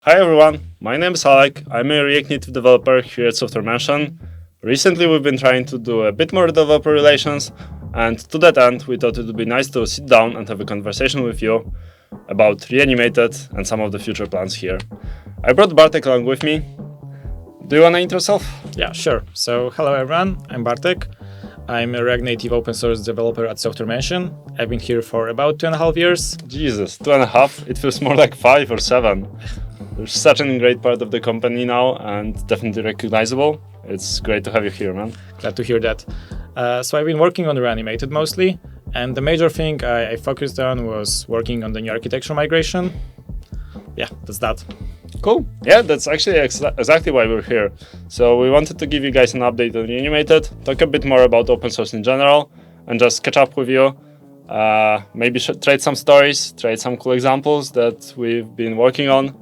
Hi everyone, my name is Alek. I'm a React Native developer here at Software Mansion. Recently we've been trying to do a bit more developer relations, and to that end we thought it would be nice to sit down and have a conversation with you about Reanimated and some of the future plans here. I brought Bartek along with me. Do you want to intro yourself? Yeah, sure. So, hello everyone, I'm Bartek. I'm a React Native open source developer at Software Mansion. I've been here for about 2.5 years. Jesus, 2.5? It feels more like 5 or 7. There's such an great part of the company now and definitely recognizable. It's great to have you here, man. Glad to hear that. So I've been working on Reanimated mostly, and the major thing I focused on was working on the new architecture migration. Yeah, that's that. Cool. Yeah, that's actually exactly why we're here. So we wanted to give you guys an update on Reanimated, talk a bit more about open source in general, and just catch up with you. Maybe trade some stories, trade some cool examples that we've been working on,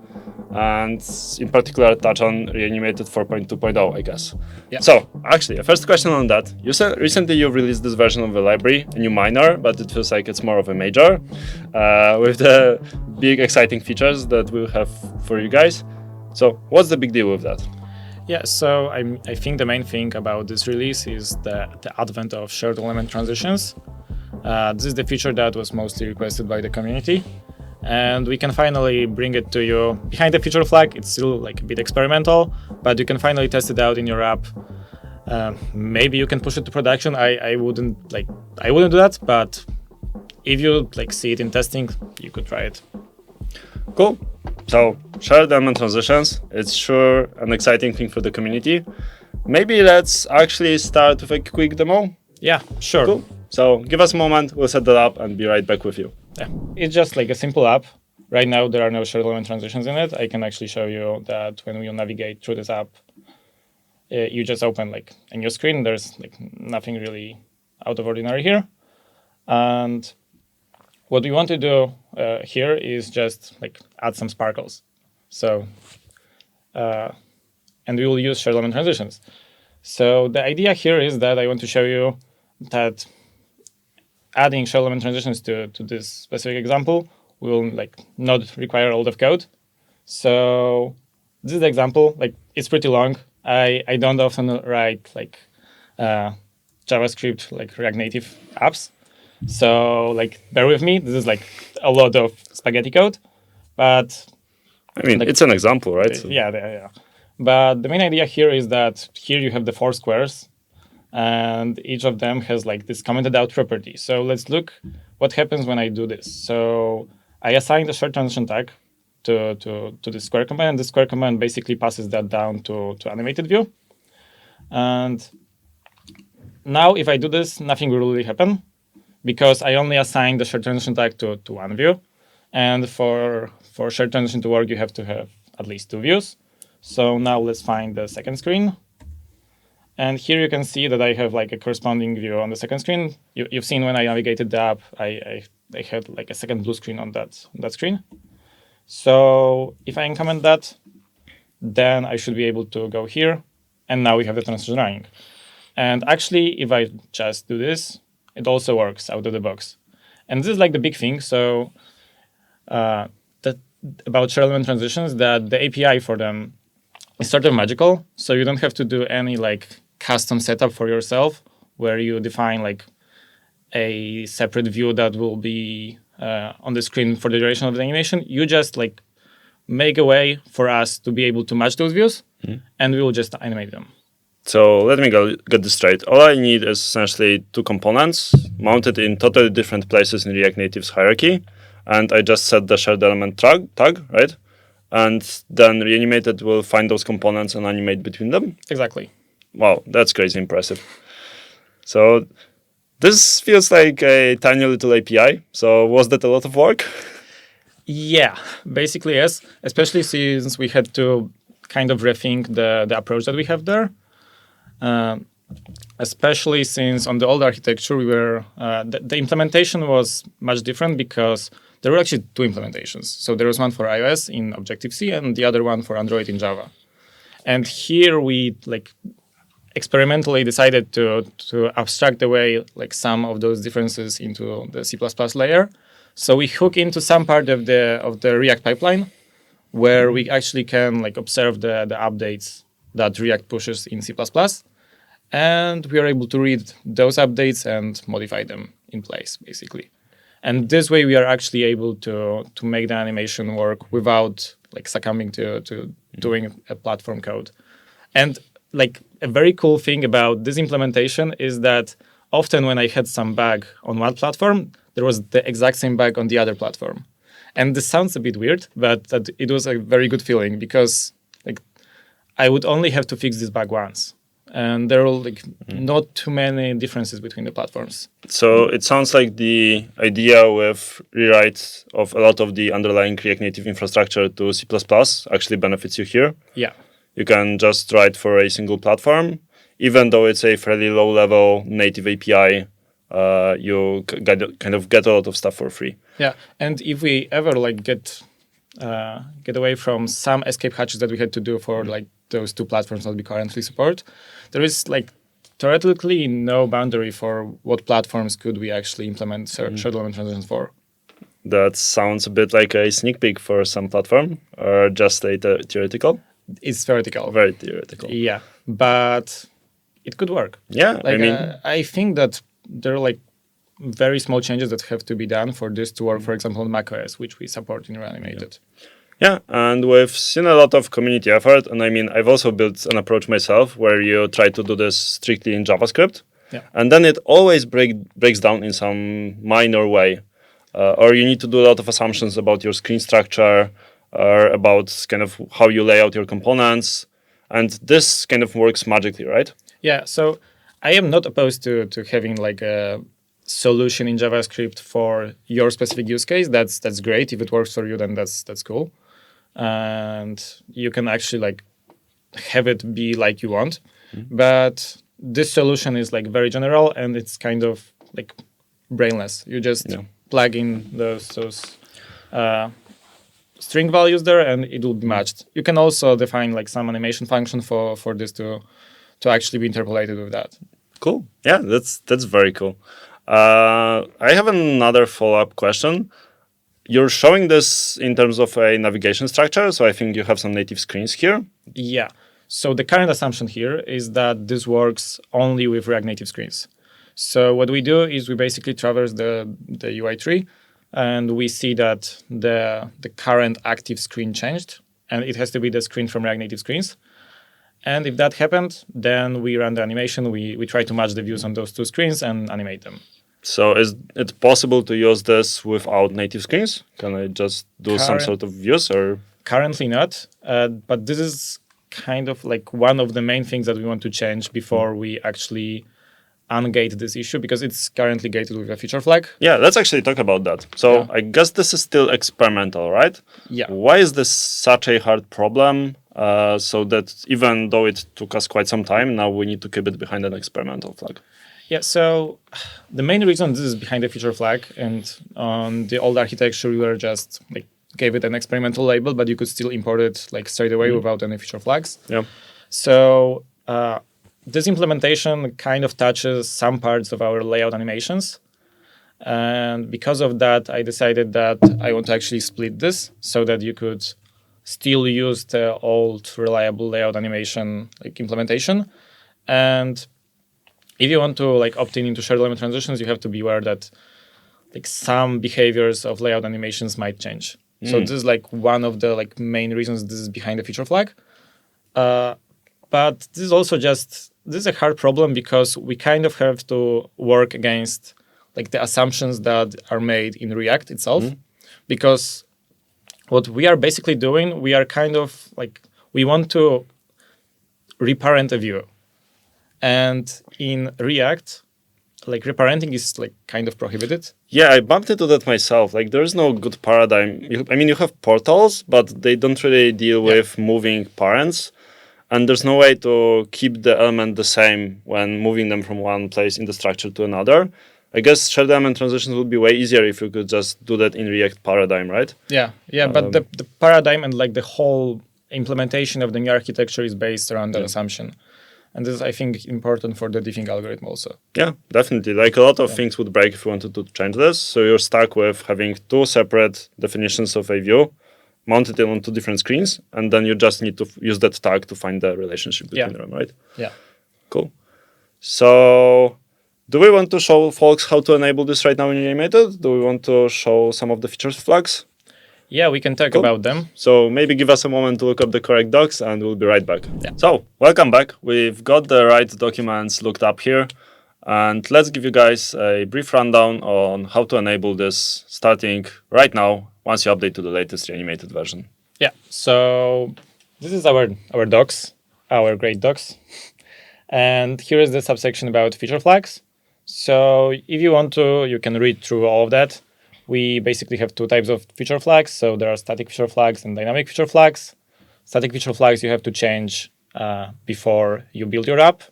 and in particular touch on Reanimated 4.2.0, I guess. Yeah. So, actually, a first question on that. You said recently you've released this version of the library, a new minor, but it feels like it's more of a major, with the big exciting features that we'll have for you guys. So, what's the big deal with that? Yeah, so I think the main thing about this release is the advent of shared element transitions. This is the feature that was mostly requested by the community, and we can finally bring it to you behind the feature flag. It's still like a bit experimental, but you can finally test it out in your app. Maybe you can push it to production. I wouldn't do that, but if you see it in testing, you could try it. Cool. So, shared element transitions, it's sure an exciting thing for the community. Maybe let's actually start with a quick demo. Yeah, sure. Cool. So, give us a moment, we'll set that up and be right back with you. Yeah. It's just like a simple app. Right now, there are no shared element transitions in it. I can actually show you that when we navigate through this app, you just open a new screen. There's nothing really out of ordinary here. And what we want to do here is just add some sparkles. So, and we will use shared element transitions. So the idea here is that I want to show you that adding shared element transitions to this specific example will not require a lot of code. So this is the example. It's pretty long. I don't often write JavaScript React Native apps. So bear with me. This is a lot of spaghetti code, but I mean, it's an example, right? Yeah. But the main idea here is that here you have the 4 squares, and each of them has this commented out property. So let's look what happens when I do this. So I assign the shared transition tag to the square command. The square command basically passes that down to animated view. And now if I do this, nothing will really happen because I only assign the shared transition tag to one view. And for shared transition to work, you have to have at least 2 views. So now let's find the second screen. And here you can see that I have a corresponding view on the second screen. You've seen when I navigated the app, I had a second blue screen on that screen. So if I increment that, then I should be able to go here. And now we have the transition running. And actually, if I just do this, it also works out of the box. And this is the big thing. So about shared element transitions, that the API for them is sort of magical. So you don't have to do any custom setup for yourself where you define a separate view that will be on the screen for the duration of the animation. You just make a way for us to be able to match those views, and we will just animate them. So let me get this straight. All I need is essentially 2 components mounted in totally different places in React Native's hierarchy, and I just set the shared element tag, right? And then Reanimated will find those components and animate between them? Exactly. Wow, that's crazy impressive. So this feels like a tiny little API. So was that a lot of work? Yeah, basically yes, especially since we had to kind of rethink the approach that we have there. Especially since on the old architecture, we were the implementation was much different because there were actually 2 implementations. So there was one for iOS in Objective-C and the other one for Android in Java. And here we experimentally decided to abstract away some of those differences into the C++ layer. So we hook into some part of the React pipeline where we actually can like observe the updates that React pushes in C++, and we are able to read those updates and modify them in place, basically. And this way, we are actually able to make the animation work without like succumbing to doing a platform code. And like a very cool thing about this implementation is that often when I had some bug on one platform, there was the exact same bug on the other platform. And this sounds a bit weird, but that it was a very good feeling because like I would only have to fix this bug once. And there are like not too many differences between the platforms. So it sounds like the idea with rewrites of a lot of the underlying React Native infrastructure to C++ actually benefits you here. Yeah. You can just write for a single platform, even though it's a fairly low-level native API. You kind of get a lot of stuff for free. Yeah, and if we ever like get away from some escape hatches that we had to do for like those two platforms that we currently support, there is like theoretically no boundary for what platforms could we actually implement shared element transitions for. That sounds a bit like a sneak peek for some platform, or just a theoretical. It's theoretical. Very theoretical. Yeah, but it could work. Yeah, Like, I mean, I think that there are like very small changes that have to be done for this to work, for example, on macOS, which we support in Reanimated. yeah, and we've seen a lot of community effort. And I mean, I've also built an approach myself where you try to do this strictly in JavaScript. Yeah. And then it always breaks down in some minor way. Or you need to do a lot of assumptions about your screen structure or about kind of how you lay out your components. And this kind of works magically, right? Yeah, so I am not opposed to having like a solution in JavaScript for your specific use case. That's great. If it works for you, then that's cool. And you can actually like have it be like you want. But this solution is like very general and it's kind of like brainless. You just plug in those string values there and it will be matched. You can also define like some animation function for this to actually be interpolated with that. Cool. Yeah, that's very cool. I have another follow-up question. You're showing this in terms of a navigation structure, so I think you have some native screens here. Yeah. So the current assumption here is that this works only with React Native screens. So what we do is we basically traverse the UI tree, and we see that the current active screen changed, and it has to be the screen from React Native screens. And if that happened, then we run the animation. We try to match the views on those two screens and animate them. So is it possible to use this without native screens? Can I just do some sort of views or? Currently not, but this is kind of like one of the main things that we want to change before we actually ungate this issue, because it's currently gated with a feature flag. Yeah, let's actually talk about that. So I guess this is still experimental, right? Yeah. Why is this such a hard problem? So that even though it took us quite some time, now we need to keep it behind an experimental flag. Yeah, so the main reason this is behind the feature flag, and on the old architecture, we were just like gave it an experimental label, but you could still import it like straight away without any feature flags. Yeah. So this implementation kind of touches some parts of our layout animations. And because of that, I decided that I want to actually split this so that you could still use the old reliable layout animation like implementation. And if you want to like opt in into shared element transitions, you have to be aware that like some behaviors of layout animations might change. So this is like one of the like main reasons this is behind the feature flag. But this is also this is a hard problem because we kind of have to work against like the assumptions that are made in React itself. Because what we are basically doing, we are kind of like, we want to reparent a view. And in React, like reparenting is like kind of prohibited. Yeah, I bumped into that myself. Like there's no good paradigm. I mean, you have portals, but they don't really deal with moving parents. And there's no way to keep the element the same when moving them from one place in the structure to another. I guess shared element transitions would be way easier if you could just do that in React paradigm, right? Yeah, but the paradigm and like the whole implementation of the new architecture is based around that assumption. And this is, I think, important for the diffing algorithm also. Yeah, definitely. Like a lot of things would break if you wanted to change this. So you're stuck with having two separate definitions of a view. mounted it on two different screens, and then you just need to use that tag to find the relationship between them, right? Yeah. Cool. So do we want to show folks how to enable this right now in Reanimated? Do we want to show some of the features flags? Yeah, we can talk about them. So maybe give us a moment to look up the correct docs and we'll be right back. Yeah. So welcome back. We've got the right documents looked up here. And let's give you guys a brief rundown on how to enable this starting right now once you update to the latest Reanimated version. Yeah, so this is our docs, our great docs. And here is the subsection about feature flags. So if you want to, you can read through all of that. We basically have two types of feature flags. So there are static feature flags and dynamic feature flags. Static feature flags you have to change before you build your app,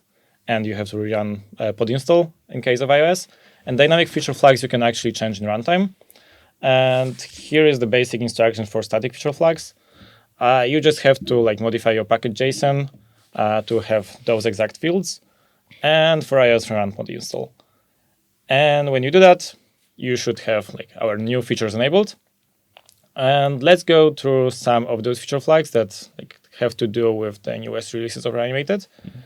and you have to rerun pod install in case of iOS. And dynamic feature flags you can actually change in runtime. And here is the basic instructions for static feature flags. You just have to modify your package.json to have those exact fields, and for iOS run pod install. And when you do that, you should have our new features enabled. And let's go through some of those feature flags that have to do with the newest releases of Reanimated. Mm-hmm.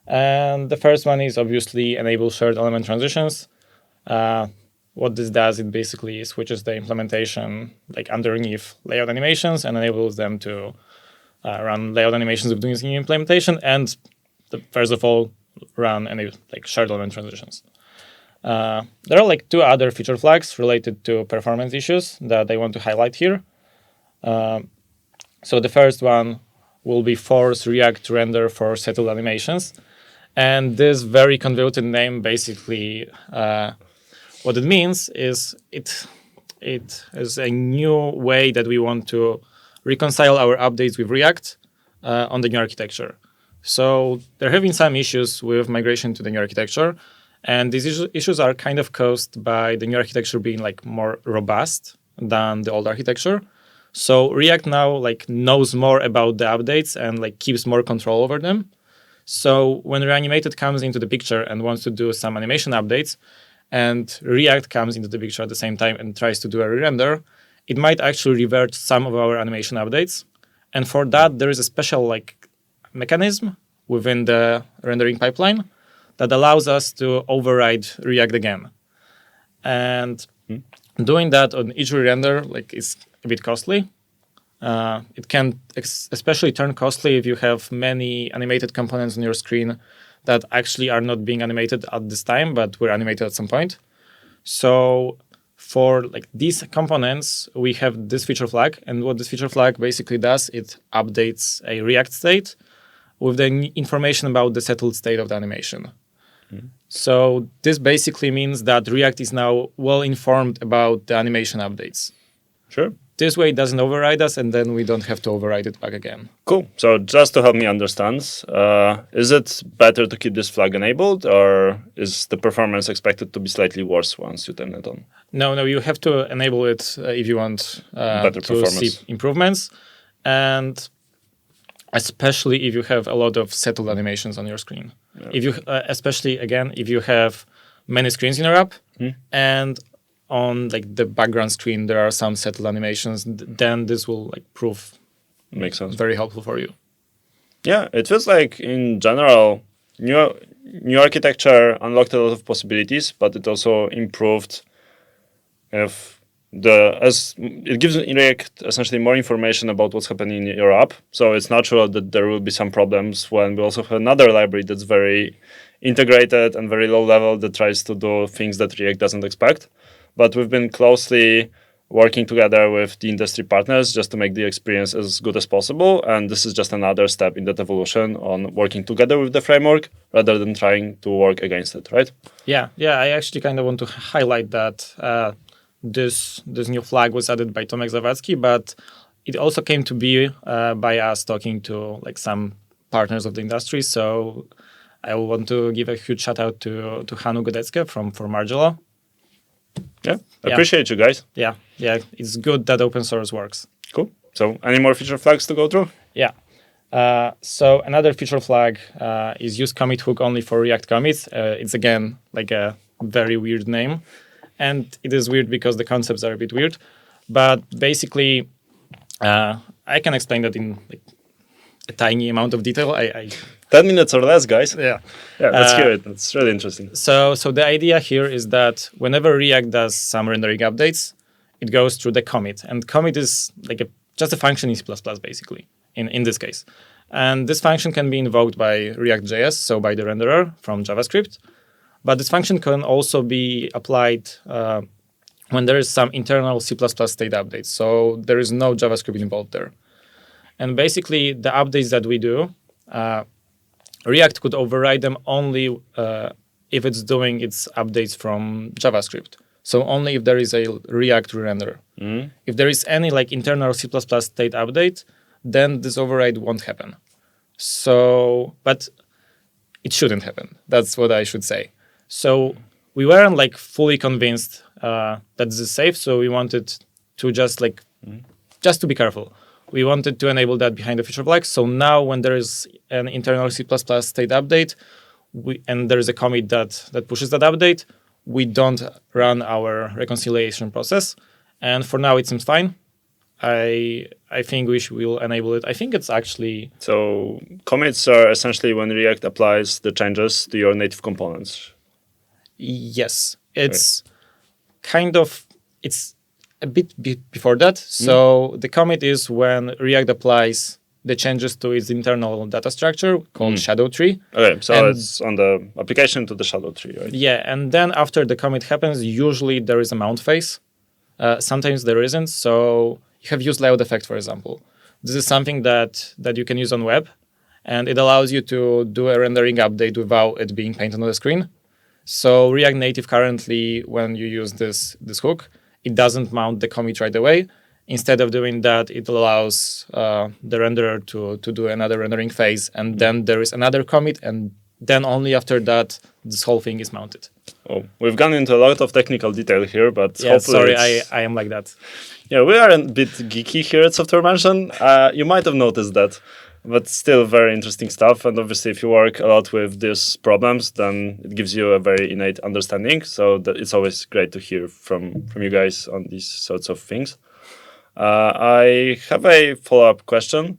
And the first one is obviously enable shared element transitions. What this does, it basically switches the implementation underneath layout animations and enables them to run layout animations with this new implementation, and first of all, run any shared element transitions. There are two other feature flags related to performance issues that I want to highlight here. So the first one will be force React to render for settled animations. And this very convoluted name basically, what it means is it is a new way that we want to reconcile our updates with React on the new architecture. So there have been some issues with migration to the new architecture. And these issues are kind of caused by the new architecture being more robust than the old architecture. So React now knows more about the updates and keeps more control over them. So when Reanimated comes into the picture and wants to do some animation updates, and React comes into the picture at the same time and tries to do a re-render, it might actually revert some of our animation updates. And for that, there is a special mechanism within the rendering pipeline that allows us to override React again. And doing that on each re-render is a bit costly. It can especially turn costly if you have many animated components on your screen that actually are not being animated at this time, but were animated at some point. So for these components, we have this feature flag. And what this feature flag basically does, it updates a React state with the information about the settled state of the animation. So this basically means that React is now well informed about the animation updates. Sure. This way it doesn't override us, and then we don't have to override it back again. Cool. So just to help me understand, is it better to keep this flag enabled, or is the performance expected to be slightly worse once you turn it on? No, you have to enable it if you want better to see improvements. And especially if you have a lot of settled animations on your screen. Yeah. If you, especially again, if you have many screens in your app, and on the background screen there are some settled animations, then this will prove makes sense, very helpful for you. Yeah, it feels like in general, new architecture unlocked a lot of possibilities, but it also improved as it gives React essentially more information about what's happening in your app. So it's natural that there will be some problems when we also have another library that's very integrated and very low level that tries to do things that React doesn't expect. But we've been closely working together with the industry partners just to make the experience as good as possible. And this is just another step in that evolution on working together with the framework rather than trying to work against it, right? Yeah. I actually kind of want to highlight that this new flag was added by Tomek Zawadzki, but it also came to be by us talking to some partners of the industry. So I want to give a huge shout out to Hanu Godecka from Margela. Yeah, appreciate you guys. Yeah, it's good that open source works. Cool. So any more feature flags to go through? Yeah. So another feature flag is use commit hook only for React commits. It's again a very weird name. And it is weird because the concepts are a bit weird. But basically, I can explain that in like a tiny amount of detail. 10 minutes or less, guys. Yeah. Yeah, let's hear it. It's really interesting. So the idea here is that whenever React does some rendering updates, it goes through the commit, and commit is like just a function in C++, basically, in this case. And this function can be invoked by React.js, so by the renderer from JavaScript. But this function can also be applied when there is some internal C++ state updates. So there is no JavaScript involved there. And basically, the updates that we do, React could override them only if it's doing its updates from JavaScript. So only if there is a React re-render. If there is any like internal C++ state update, then this override won't happen. So, but it shouldn't happen. That's what I should say. So we weren't like fully convinced that this is safe. So we wanted to just to be careful. We wanted to enable that behind the feature flag. So now when there is an internal C++ state update, and there is a commit that pushes that update, we don't run our reconciliation process. And for now, it seems fine. I think we will enable it. I think it's actually... So commits are essentially when React applies the changes to your native components. Yes. It's kind of... It's a bit before that. So the commit is when React applies the changes to its internal data structure called shadow tree. Okay, so it's on the application to the shadow tree, right? Yeah, and then after the commit happens, usually there is a mount phase. Sometimes there isn't. So you have used layout effect, for example. This is something that you can use on web, and it allows you to do a rendering update without it being painted on the screen. So React Native currently, when you use this hook, it doesn't mount the commit right away. Instead of doing that, it allows the renderer to do another rendering phase, and then there is another commit, and then only after that, this whole thing is mounted. Oh, we've gone into a lot of technical detail here, but yeah, sorry, I am like that. Yeah, we are a bit geeky here at Software Mansion. You might have noticed that, but still very interesting stuff. And obviously, if you work a lot with these problems, then it gives you a very innate understanding. So it's always great to hear from you guys on these sorts of things. I have a follow-up question.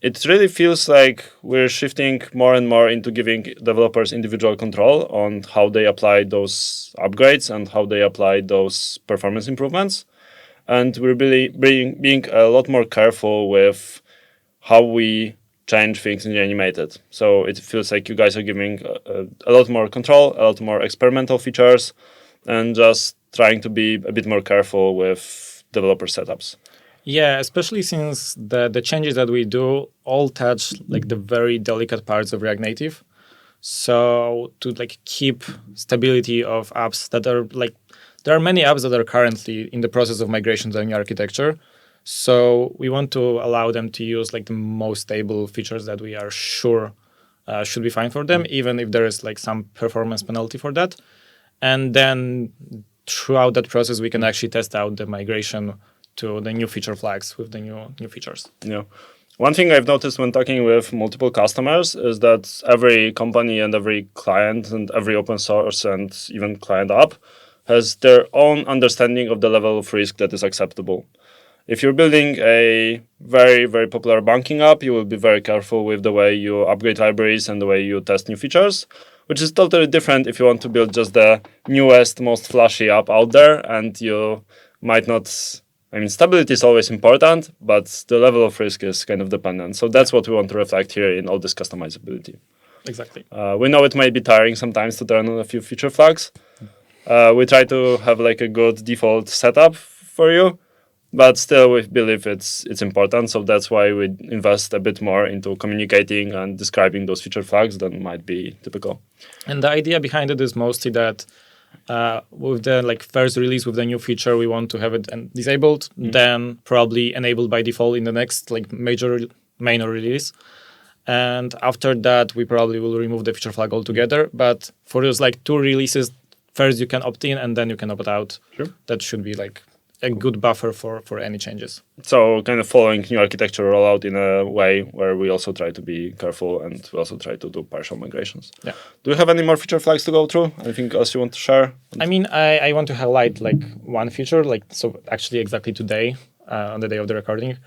It really feels like we're shifting more and more into giving developers individual control on how they apply those upgrades and how they apply those performance improvements. And we're really being a lot more careful with how we change things in Reanimated. So it feels like you guys are giving a lot more control, a lot more experimental features, and just trying to be a bit more careful with developer setups. Yeah, especially since the changes that we do all touch like the very delicate parts of React Native. So to like keep stability of apps that are like, there are many apps that are currently in the process of migration to the new architecture. So we want to allow them to use like the most stable features that we are sure should be fine for them, even if there is like some performance penalty for that. And then throughout that process, we can actually test out the migration to the new feature flags with the new features. Yeah. One thing I've noticed when talking with multiple customers is that every company and every client and every open source and even client app has their own understanding of the level of risk that is acceptable. If you're building a very, very popular banking app, you will be very careful with the way you upgrade libraries and the way you test new features, which is totally different if you want to build just the newest, most flashy app out there, and you might not... I mean, stability is always important, but the level of risk is kind of dependent. So that's what we want to reflect here in all this customizability. Exactly. We know it might be tiring sometimes to turn on a few feature flags. We try to have like a good default setup for you, but still we believe it's important. So that's why we invest a bit more into communicating and describing those feature flags than might be typical. And the idea behind it is mostly that with the like first release with the new feature, we want to have it disabled, then probably enabled by default in the next like minor release. And after that, we probably will remove the feature flag altogether. But for those like 2 releases, first you can opt in and then you can opt out. Sure. That should be like a good buffer for any changes. So kind of following new architecture rollout in a way where we also try to be careful and we also try to do partial migrations. Yeah. Do you have any more feature flags to go through? Anything else you want to share? I mean, I want to highlight like one feature, like so actually exactly today, on the day of the recording,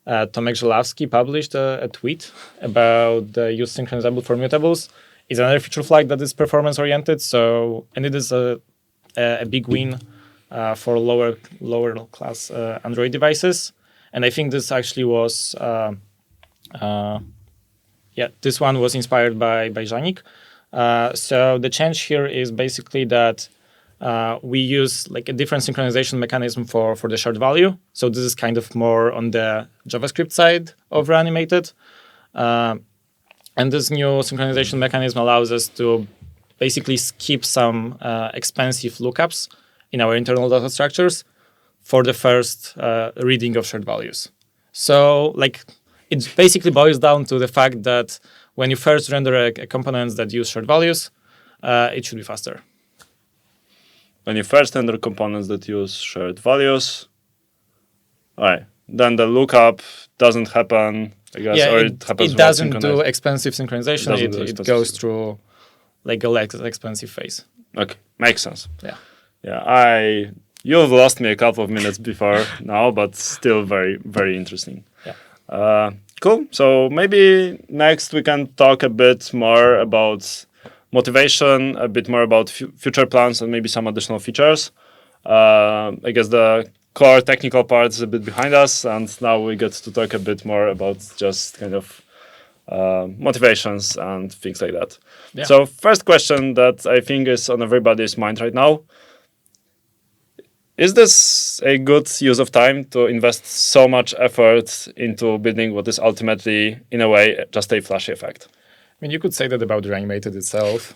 Tomek Żelawski published a tweet about the use synchronizable for mutables. It's another feature flag that is performance oriented. So, and it is a big win for lower class Android devices. And I think this actually was, this one was inspired by Janik. So the change here is basically that we use like a different synchronization mechanism for the shared value. So this is kind of more on the JavaScript side of Reanimated. And this new synchronization mechanism allows us to basically skip some expensive lookups in our internal data structures for the first reading of shared values. So like it basically boils down to the fact that when you first render a components that use shared values, it should be faster. When you first render components that use shared values, all right, then the lookup doesn't happen, I guess, Yeah, or it happens it without doesn't do expensive synchronization. It goes through like a less expensive phase. Okay, makes sense. Yeah. Yeah, you've lost me a couple of minutes before now, but still very, very interesting. Yeah. Cool. So maybe next we can talk a bit more about motivation, a bit more about future plans, and maybe some additional features. I guess the core technical part is a bit behind us, and now we get to talk a bit more about just kind of motivations and things like that. Yeah. So first question that I think is on everybody's mind right now: is this a good use of time to invest so much effort into building what is ultimately, in a way, just a flashy effect? I mean, you could say that about Reanimated itself.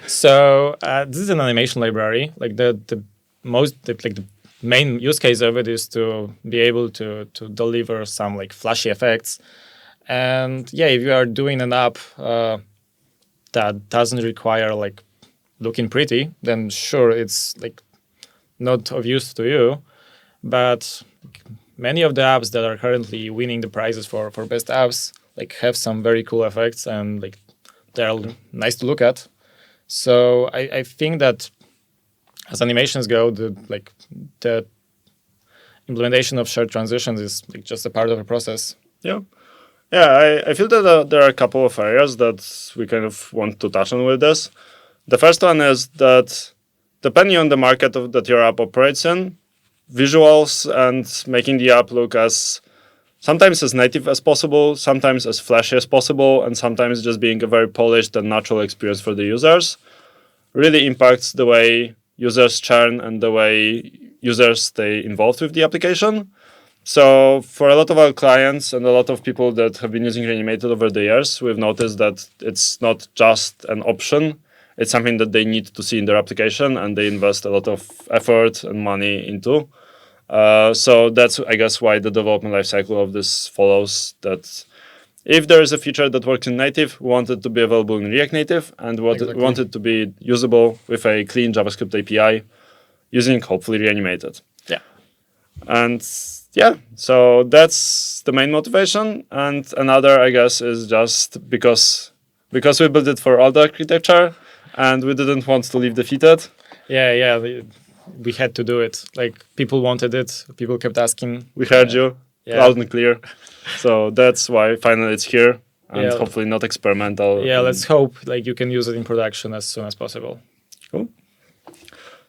So this is an animation library. Like the main use case of it is to be able to deliver some like flashy effects. And yeah, if you are doing an app that doesn't require like looking pretty, then sure, it's like not of use to you. But many of the apps that are currently winning the prizes for best apps like have some very cool effects and like they're nice to look at. So I think that as animations go, the implementation of shared transitions is like just a part of the process. Yeah. Yeah, I feel that there are a couple of areas that we kind of want to touch on with this. The first one is that depending on the market that your app operates in, visuals and making the app look as sometimes as native as possible, sometimes as flashy as possible, and sometimes just being a very polished and natural experience for the users really impacts the way users churn and the way users stay involved with the application. So for a lot of our clients and a lot of people that have been using Reanimated over the years, we've noticed that it's not just an option. It's something that they need to see in their application and they invest a lot of effort and money into. So that's, I guess, why the development lifecycle of this follows that if there is a feature that works in native, we want it to be available in React Native and we want it to be usable with a clean JavaScript API using hopefully Reanimated. Yeah. And yeah, so that's the main motivation. And another, I guess, is just because we built it for all the architecture and we didn't want to leave defeated. Yeah. We had to do it. Like people wanted it. People kept asking. We heard you loud and clear. So that's why finally it's here and hopefully not experimental. Yeah, let's hope like you can use it in production as soon as possible. Cool.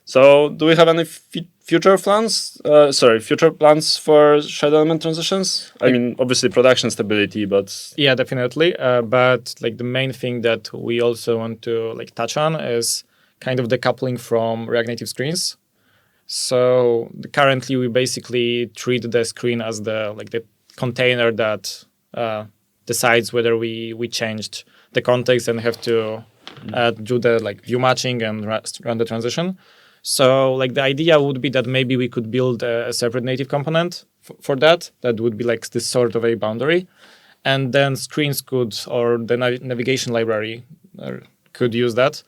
So do we have any future plans? Future plans for shared element transitions? I mean, obviously production stability, but yeah, definitely. But like the main thing that we also want to like touch on is kind of decoupling from React Native screens. So currently we basically treat the screen as the container that decides whether we changed the context and have to do the like view matching and run the transition. So like the idea would be that maybe we could build a separate native component for that. That would be like this sort of a boundary. And then screens could, or the navigation library could use that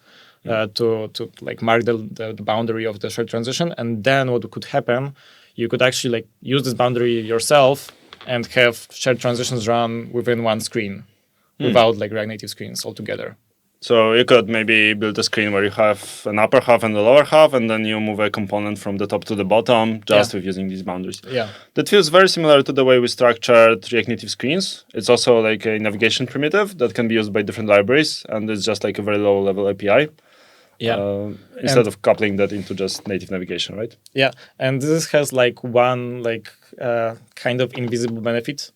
to like mark the boundary of the shared transition. And then what could happen, you could actually like use this boundary yourself and have shared transitions run within one screen without like React Native screens altogether. So you could maybe build a screen where you have an upper half and a lower half, and then you move a component from the top to the bottom just with using these boundaries. Yeah. That feels very similar to the way we structured React Native screens. It's also like a navigation primitive that can be used by different libraries, and it's just like a very low level API. Yeah. Instead of coupling that into just native navigation, right? Yeah, and this has like one kind of invisible benefit,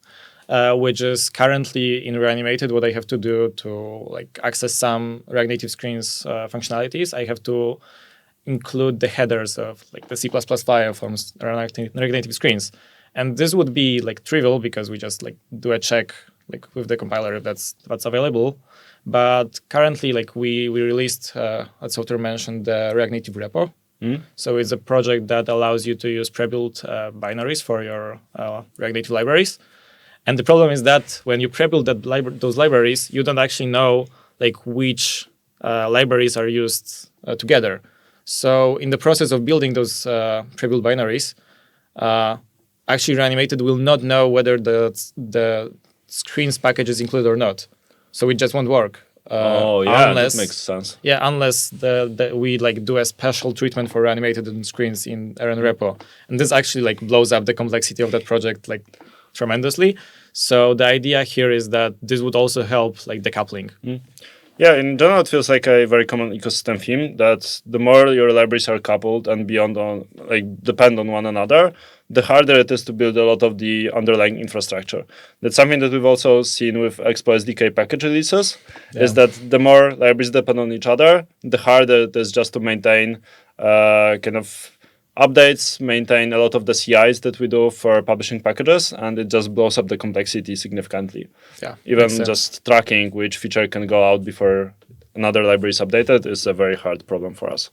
which is currently in Reanimated. What I have to do to like access some React Native screens functionalities, I have to include the headers of like the C++ file from React Native screens, and this would be like trivial because we just like do a check like with the compiler if that's available. But currently, like we released, as Software mentioned, the React Native repo. So it's a project that allows you to use pre-built binaries for your React Native libraries. And the problem is that when you pre-build those libraries, you don't actually know like which libraries are used together. So in the process of building those pre-built binaries, actually Reanimated will not know whether the screens package is included or not. So it just won't work. That makes sense. Yeah, unless we like do a special treatment for Reanimated and screens in RN repo, and this actually like blows up the complexity of that project like tremendously. So the idea here is that this would also help like decoupling. Yeah, in general, it feels like a very common ecosystem theme that the more your libraries are coupled and depend on one another, the harder it is to build a lot of the underlying infrastructure. That's something that we've also seen with Expo SDK package releases, is that the more libraries depend on each other, the harder it is just to maintain kind of updates, maintain a lot of the CIs that we do for publishing packages, and it just blows up the complexity significantly. Yeah, even just tracking which feature can go out before another library is updated is a very hard problem for us.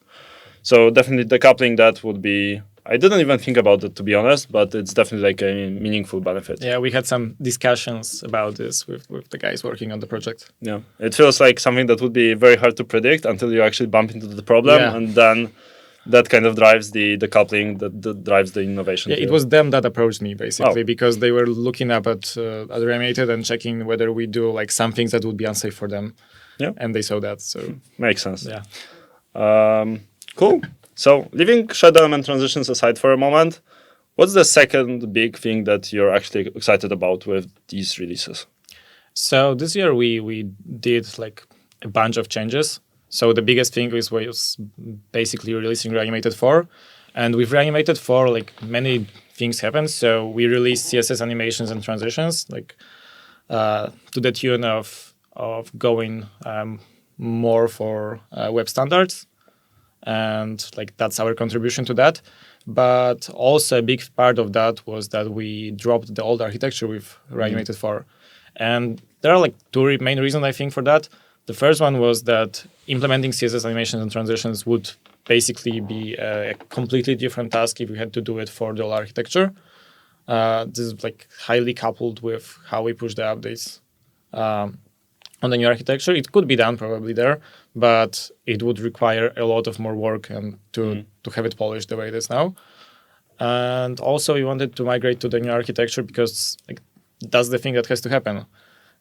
So definitely decoupling that would be, I didn't even think about it to be honest, but it's definitely like a meaningful benefit. Yeah, we had some discussions about this with the guys working on the project. Yeah, it feels like something that would be very hard to predict until you actually bump into the problem, and then that kind of drives the coupling, that drives the innovation. Yeah, it was them that approached me basically because they were looking up at Reanimated and checking whether we do like some things that would be unsafe for them. Yeah, and they saw that. So makes sense. Yeah. Cool. So leaving shadow element transitions aside for a moment, what's the second big thing that you're actually excited about with these releases? So this year we did like a bunch of changes. So the biggest thing was basically releasing Reanimated 4. And with Reanimated 4, like many things happened. So we released CSS animations and transitions, like to the tune of going more for web standards. And like that's our contribution to that. But also a big part of that was that we dropped the old architecture with Reanimated 4. And there are like two main reasons, I think, for that. The first one was that implementing CSS animations and transitions would basically be a completely different task if we had to do it for the old architecture. This is like highly coupled with how we push the updates on the new architecture. It could be done probably there, but it would require a lot of more work and to have it polished the way it is now. And also we wanted to migrate to the new architecture because like that's the thing that has to happen.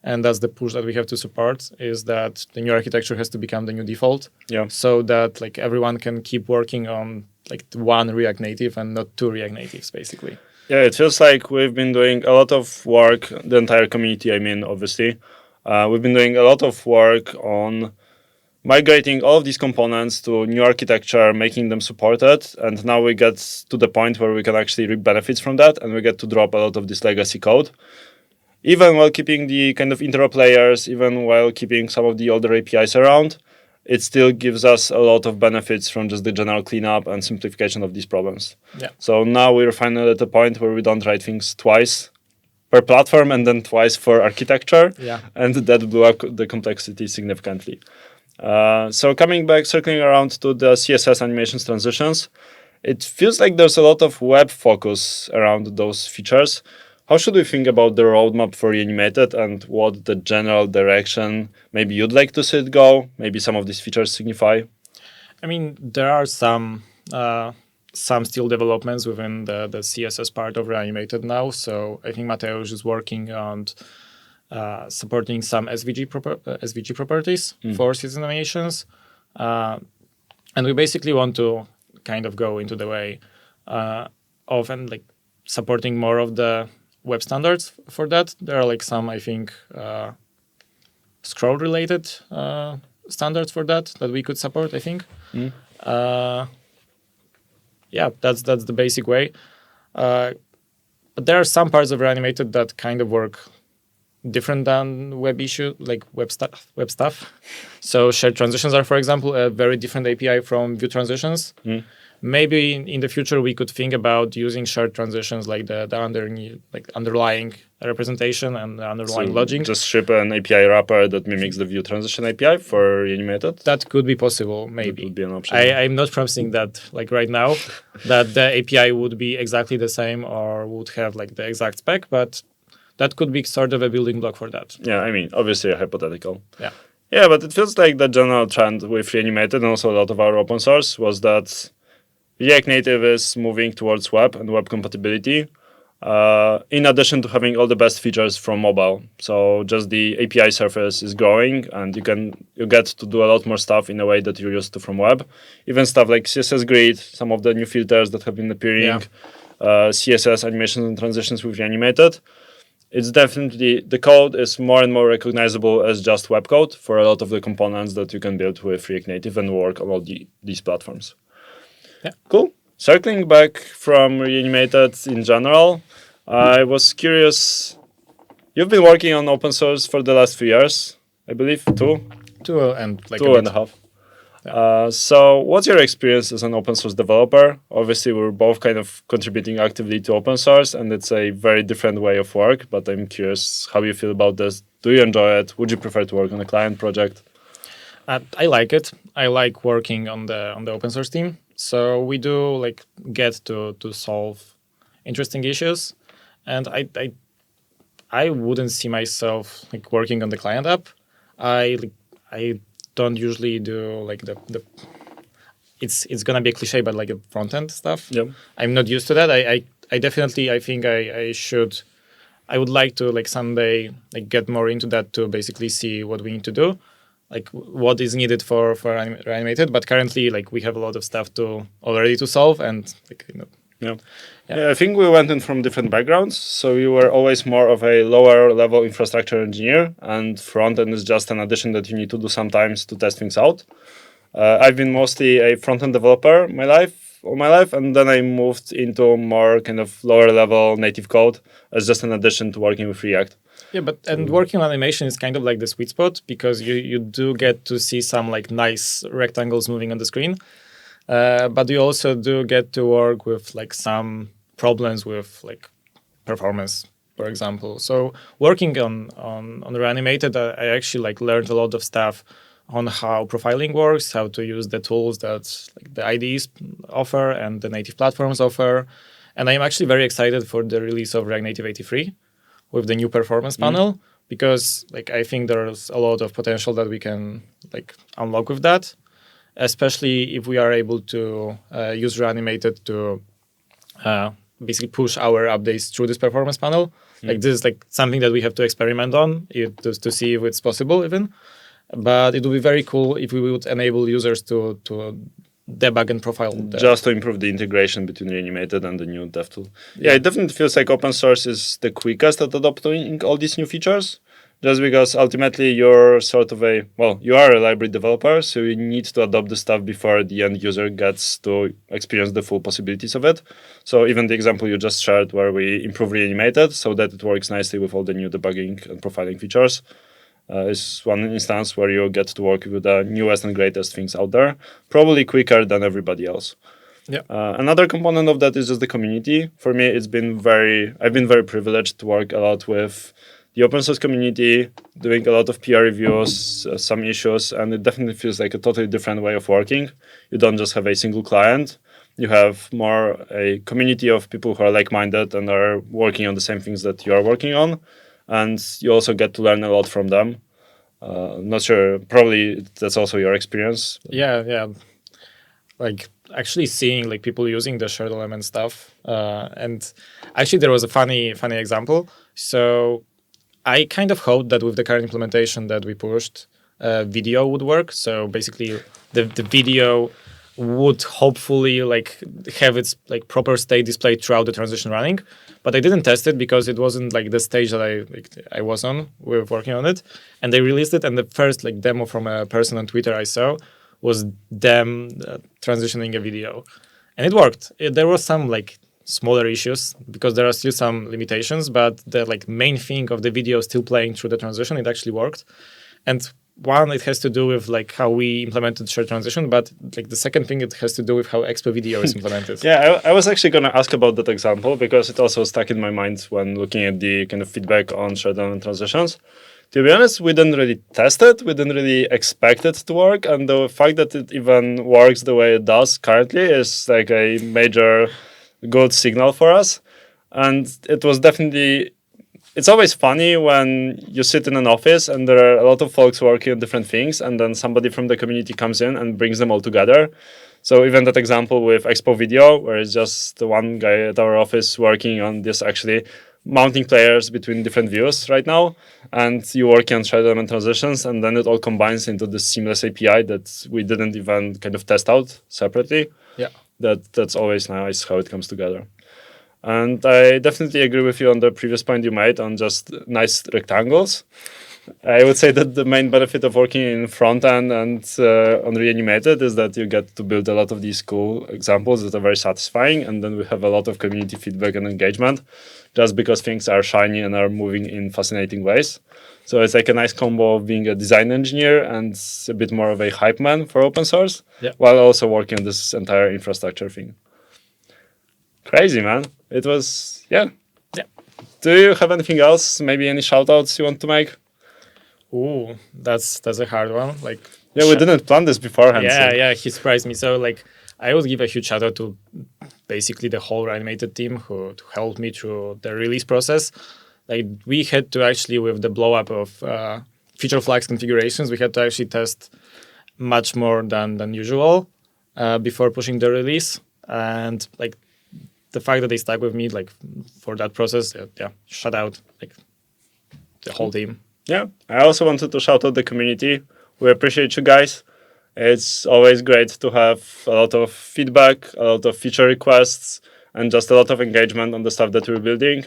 And that's the push that we have to support, is that the new architecture has to become the new default. Yeah. So that like everyone can keep working on like one React Native and not two React Natives, basically. Yeah, it feels like we've been doing a lot of work, the entire community, I mean, obviously. We've been doing a lot of work on migrating all of these components to new architecture, making them supported. And now we get to the point where we can actually reap benefits from that, and we get to drop a lot of this legacy code. Even while keeping the kind of interop layers, even while keeping some of the older APIs around, it still gives us a lot of benefits from just the general cleanup and simplification of these problems. Yeah. So now we're finally at a point where we don't write things twice per platform and then twice for architecture. Yeah. And that blew up the complexity significantly. So coming back, circling around to the CSS animations transitions, it feels like there's a lot of web focus around those features. How should we think about the roadmap for Reanimated and what the general direction maybe you'd like to see it go? Maybe some of these features signify? I mean, there are some still developments within the CSS part of Reanimated now. So I think Mateusz is working on supporting some SVG properties for citizen animations. And we basically want to kind of go into the way of and like supporting more of the web standards for that. There are like some, I think, scroll related standards for that we could support, I think. Yeah, that's the basic way. But there are some parts of Reanimated that kind of work different than web stuff. So shared transitions are, for example, a very different API from view transitions. Maybe in the future we could think about using shared transitions like the underlying representation and the underlying logic. Just ship an API wrapper that mimics the view transition API for Reanimated. That could be possible, maybe. That would be an option. I'm not promising that like right now that the API would be exactly the same or would have like the exact spec, but that could be sort of a building block for that. Yeah, I mean, obviously hypothetical. Yeah. Yeah, but it feels like the general trend with Reanimated and also a lot of our open source was that React Native is moving towards web and web compatibility, in addition to having all the best features from mobile. So just the API surface is growing, and you get to do a lot more stuff in a way that you're used to from web. Even stuff like CSS Grid, some of the new filters that have been appearing, CSS animations and transitions with Reanimated. It's definitely, the code is more and more recognizable as just web code for a lot of the components that you can build with React Native and work on all these platforms. Yeah. Cool. Circling back from Reanimated in general, I was curious. You've been working on open source for the last 3 years, I believe, two and a half. Yeah. So what's your experience as an open source developer? Obviously, we're both kind of contributing actively to open source, and it's a very different way of work, but I'm curious how you feel about this. Do you enjoy it? Would you prefer to work on a client project? I like it. I like working on the open source team. So we do like get to solve interesting issues, and I wouldn't see myself like working on the client app. I don't usually do like the it's gonna be a cliche, but like a front end stuff. Yeah. I'm not used to that. I definitely I think I would like to like someday like get more into that to basically see what we need to do, like what is needed for Reanimated. But currently like we have a lot of stuff already to solve, and like Yeah, I think we went in from different backgrounds. So you were always more of a lower level infrastructure engineer, and front end is just an addition that you need to do sometimes to test things out. I've been mostly a front end developer all my life, and then I moved into more kind of lower level native code as just an addition to working with React. Yeah, and working on animation is kind of like the sweet spot, because you do get to see some like nice rectangles moving on the screen. But you also do get to work with like some problems with like performance, for example. So working on Reanimated, I actually like learned a lot of stuff on how profiling works, how to use the tools that like the IDEs offer and the native platforms offer. And I'm actually very excited for the release of React Native 83 with the new performance panel, because like I think there's a lot of potential that we can like unlock with that, especially if we are able to use Reanimated to basically push our updates through this performance panel. Like this is like something that we have to experiment on to see if it's possible even. But it would be very cool if we would enable users to debug and profile. Just to improve the integration between Reanimated and the new dev tool. Yeah, it definitely feels like open source is the quickest at adopting all these new features. Just because ultimately you're sort of you are a library developer, so you need to adopt the stuff before the end user gets to experience the full possibilities of it. So even the example you just shared where we improve Reanimated so that it works nicely with all the new debugging and profiling features is one instance where you get to work with the newest and greatest things out there, probably quicker than everybody else. Yeah. Another component of that is just the community. For me, I've been very privileged to work a lot with the open source community, doing a lot of peer reviews, some issues, and it definitely feels like a totally different way of working. You don't just have a single client. You have more a community of people who are like-minded and are working on the same things that you are working on. And you also get to learn a lot from them. Not sure, probably that's also your experience. Yeah. Like actually seeing like people using the shared element stuff. And actually there was a funny example. So I kind of hoped that with the current implementation that we pushed, video would work. So basically, the video would hopefully like have its like proper state displayed throughout the transition running. But I didn't test it because it wasn't like the stage that I was on. We were working on it, and they released it. And the first like demo from a person on Twitter I saw was them transitioning a video, and it worked. There was some like smaller issues because there are still some limitations, but the like main thing of the video still playing through the transition, it actually worked. And one, it has to do with like how we implemented shared transition, but like the second thing, it has to do with how Expo video is implemented. Yeah, I was actually going to ask about that example because it also stuck in my mind when looking at the kind of feedback on shared element transitions. To be honest, we didn't really test it. We didn't really expect it to work. And the fact that it even works the way it does currently is like a major good signal for us. And it was definitely, it's always funny when you sit in an office and there are a lot of folks working on different things, and then somebody from the community comes in and brings them all together. So even that example with Expo Video, where it's just the one guy at our office working on this, actually mounting players between different views right now, and you working on shared element transitions, and then it all combines into this seamless API that we didn't even kind of test out separately. Yeah. That's always nice how it comes together. And I definitely agree with you on the previous point you made on just nice rectangles. I would say that the main benefit of working in front end and on Reanimated is that you get to build a lot of these cool examples that are very satisfying. And then we have a lot of community feedback and engagement just because things are shiny and are moving in fascinating ways. So it's like a nice combo of being a design engineer and a bit more of a hype man for open source, while also working on this entire infrastructure thing. Crazy, man. It was, yeah. Do you have anything else? Maybe any shout outs you want to make? Ooh, that's a hard one. Like, yeah, we didn't plan this beforehand. Yeah, he surprised me. So like, I would give a huge shout out to basically the whole Reanimated team who helped me through the release process. Like, we had to actually, with the blow up of feature flags configurations, we had to actually test much more than usual before pushing the release. And like, the fact that they stuck with me like for that process, shout out like the whole team. Yeah, I also wanted to shout out the community. We appreciate you guys. It's always great to have a lot of feedback, a lot of feature requests, and just a lot of engagement on the stuff that we're building.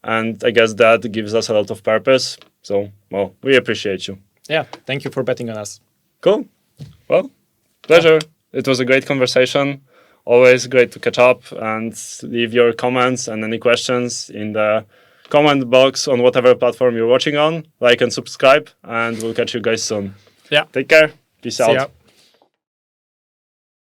And I guess that gives us a lot of purpose. So, well, we appreciate you. Yeah, thank you for betting on us. Cool. Well, pleasure. It was a great conversation. Always great to catch up, and leave your comments and any questions in the comment box on whatever platform you're watching on. Like and subscribe, and we'll catch you guys soon. Yeah. Take care. Peace out. Ya.